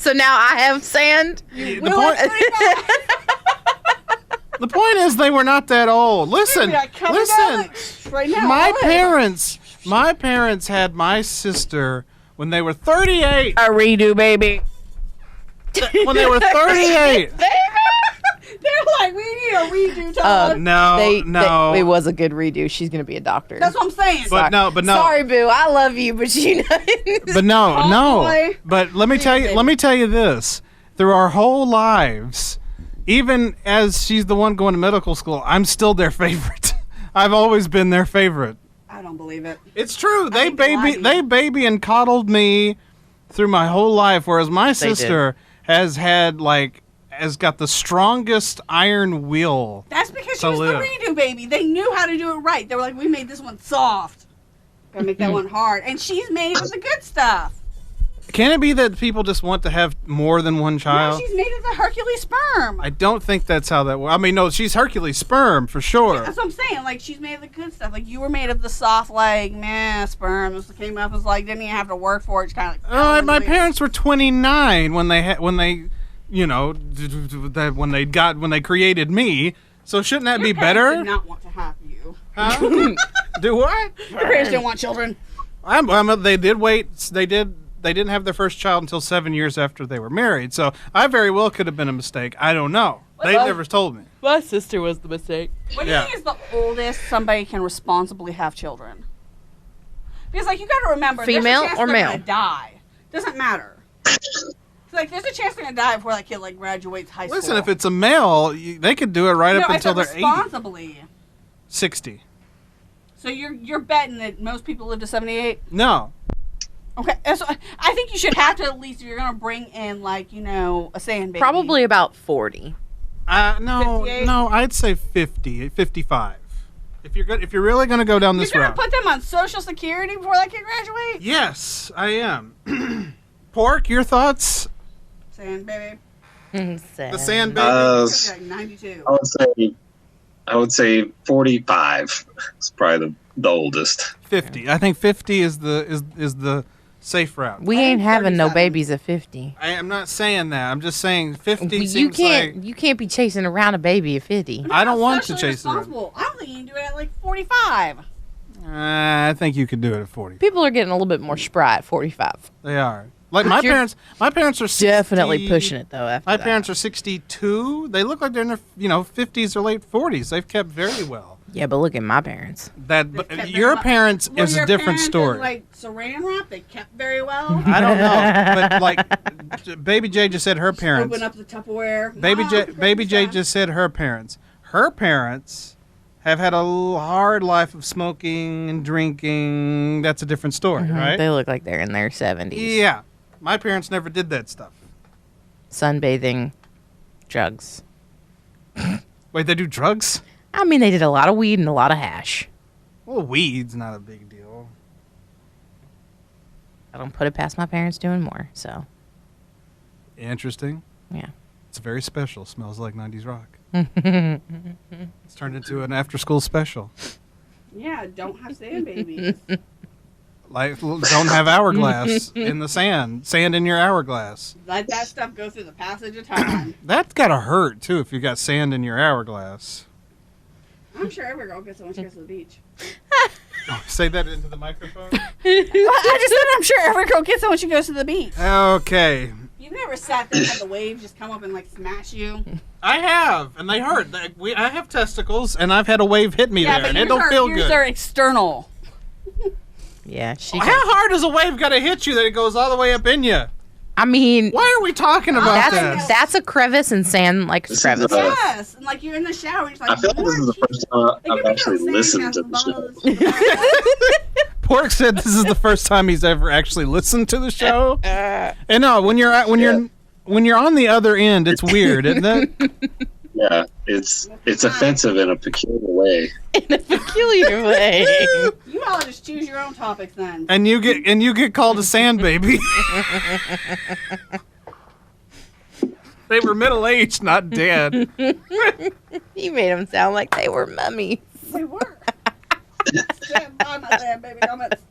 So now I have sand. The point is they were not that old. Listen. Right now, My parents had my sister when they were 38. A redo, baby. When they were 38. They're like, we need a redo, Todd. No. It was a good redo. She's gonna be a doctor. That's what I'm saying. But no. Sorry, boo. I love you, but you know. But no. Boy. But let me tell you this. Through our whole lives, even as she's the one going to medical school, I'm still their favorite. I've always been their favorite. I don't believe it. It's true. They baby and coddled me through my whole life, whereas my sister has got the strongest iron will. That's because she was the redo baby. They knew how to do it right. They were like, we made this one soft. Gotta make that one hard. And she's made it with the good stuff. Can it be that people just want to have more than one child? No, she's made of the Hercules sperm. I don't think that's how that works. I mean, no, she's Hercules sperm for sure. Yeah, that's what I'm saying. Like, she's made of the good stuff. Like, you were made of the soft, sperm. This came up and was didn't even have to work for it. It's kind of like... my parents were 29 when they when they created me. So shouldn't that be better? Your parents did not want to have you. Huh? Do what? Your parents didn't want children. They did wait. They didn't have their first child until 7 years after they were married. So I very well could have been a mistake. I don't know. They never told me. My sister was the mistake. What do you think is the oldest somebody can responsibly have children? Because, you got to remember, female there's a chance or they're male? Gonna die. Doesn't matter. There's a chance they're gonna die before that kid graduates high school. Listen, if it's a male, they could do it up until they're 80. Responsibly. 60. So you're betting that most people live to 78? No. Okay, so I think you should have to, at least, if you're gonna bring in a sand baby. Probably about 40. No, 58? no, I'd say 50, 55. If you're really gonna go down this route. You're gonna put them on Social Security before that kid graduates? Yes, I am. Pork, your thoughts? Sand baby. The sand baby. 92. I would say 45. It's probably the oldest. 50. I think 50 is the safe route. We ain't having no babies at 50. I am not saying that. I'm just saying 50 You seems you can't be chasing around a baby at 50. I don't want to chase around. I don't think you can do it at 45. I think you could do it at 40. People are getting a little bit more spry at 45. They are. My parents are 60, definitely pushing it though. After my parents are 62. They look like they're in their 50s or late 40s. They've kept very well. Yeah, but look at my parents. Your parents is a different story. Saran wrap, they kept very well. I don't know, but baby J just said her parents. Open up the Tupperware. Baby J just said her parents. Her parents have had a hard life of smoking and drinking. That's a different story, right? They look like they're in their 70s. Yeah. My parents never did that stuff. Sunbathing, drugs. Wait, they do drugs? I mean, they did a lot of weed and a lot of hash. Well, weed's not a big deal. I don't put it past my parents doing more, so. Interesting. Yeah. It's very special. Smells like 90's rock. It's turned into an after-school special. Yeah, don't have sand babies. Don't have hourglass in the sand. Sand in your hourglass. Let that stuff go through the passage of time. That's gotta hurt, too, if you got sand in your hourglass. I'm sure every girl gets it when she goes to the beach. Say that into the microphone. I just said I'm sure every girl gets it when she goes to the beach. Okay. You've never sat there and had the waves just come up and smash you? I have, and they hurt. I have testicles, and I've had a wave hit me there, and it don't feel good. Yours are external. Yeah. How hard does a wave gotta hit you that it goes all the way up in you? I mean, why are we talking about this? That's a crevice, and sand like a crevice. Yes, and you're in the shower. And I feel like this is the first time I've actually listened to the show. Pork said this is the first time he's ever actually listened to the show. And no, when you're on the other end, it's weird, isn't it? Yeah, it's offensive in a peculiar way. In a peculiar way. You all just choose your own topics then. And you get called a sand baby. They were middle-aged, not dead. You made them sound like they were mummies. They were. Stand by my sand baby comments.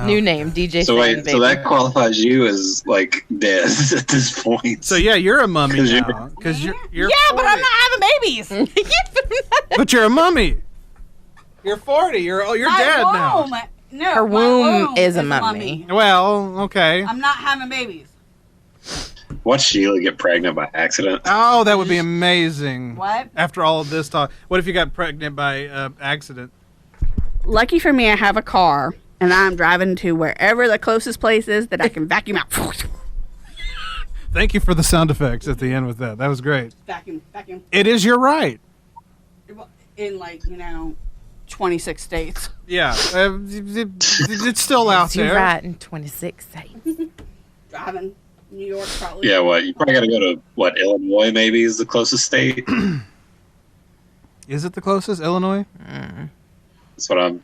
New name, DJ So Sane, wait, baby. so that qualifies you as like dead at this point. So yeah, you're a mummy 'Cause now. Because you're Yeah, but I'm 40. not having babies. But you're a mummy. You're 40. You're dead now. No, Her my womb is a mummy. Well, okay. I'm not having babies. Watch Sheila get pregnant by accident. Oh, that would be amazing. What? After all of this talk, what if you got pregnant by accident? Lucky for me, I have a car, and I'm driving to wherever the closest place is that I can vacuum out. Thank you for the sound effects at the end with that. That was great. Vacuum. It is your right. In 26 states. Yeah, it's still out You're there. right in 26 states. Driving. New York, probably. Yeah, what? You probably got to go to Illinois? Maybe is the closest state. Is it the closest, Illinois? That's what I'm.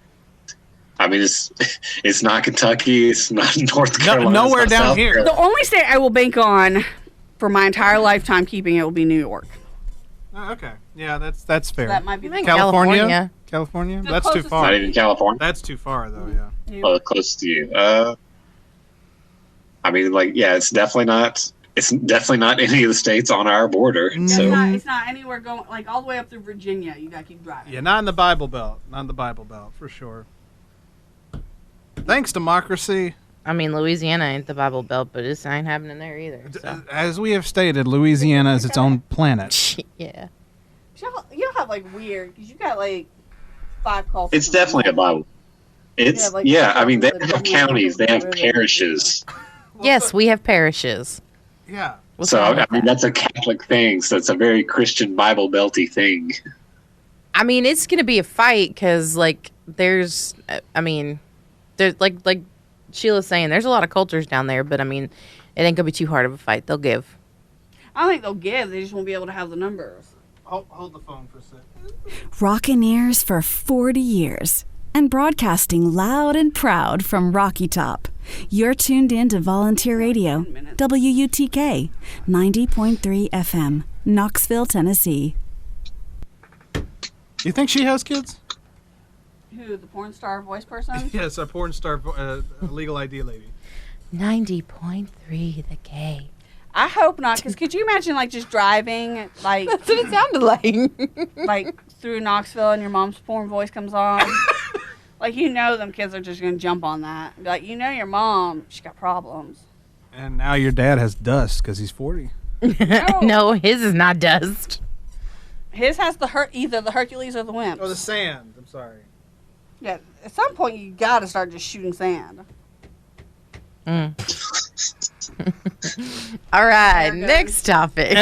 I mean, it's not Kentucky. It's not North Carolina. Nowhere it's not down South here. Carolina. The only state I will bank on for my entire lifetime keeping it will be New York. Oh, okay. Yeah, that's fair. That might be the California? California? The That's too closest far. Not even California. That's too far, though. Yeah. Well, close to you. I mean, it's definitely not. It's definitely not any of the states on our border. So It's not anywhere going all the way up through Virginia. You gotta keep driving. Yeah, not in the Bible Belt. Not in the Bible Belt for sure. Thanks, democracy. I mean, Louisiana ain't the Bible Belt, but it ain't happening there either. So. As we have stated, Louisiana is its own planet. Yeah. Y'all have weird because you got 5 cultures. it's definitely a Bible. It's I mean, they have counties. They have parishes. Yes, we have parishes. Yeah. What's So wrong with I mean, that? that's a Catholic thing. So it's a very Christian Bible belty thing. I mean, it's gonna be a fight because there's like Sheila's saying, there's a lot of cultures down there, but I mean, it ain't gonna be too hard of a fight. They'll give. I don't think they'll give. They just won't be able to have the numbers. Hold the phone for a second. Rockin' ears for 40 years and broadcasting loud and proud from Rocky Top. You're tuned in to Volunteer Radio, WUTK, 90.3 FM, Knoxville, Tennessee. You think she has kids? Who, the porn star voice person? Yes, a porn star, legal ID lady. 90.3 the K. I hope not, because could you imagine just driving That's what it sounded like. through Knoxville and your mom's porn voice comes on? Them kids are just gonna jump on that. And be your mom, she got problems. And now your dad has dust because he's 40. No, his is not dust. His has either the Hercules or the Wimps. Oh, the sand. I'm sorry. Yeah, at some point you gotta start just shooting sand. All right, next topic.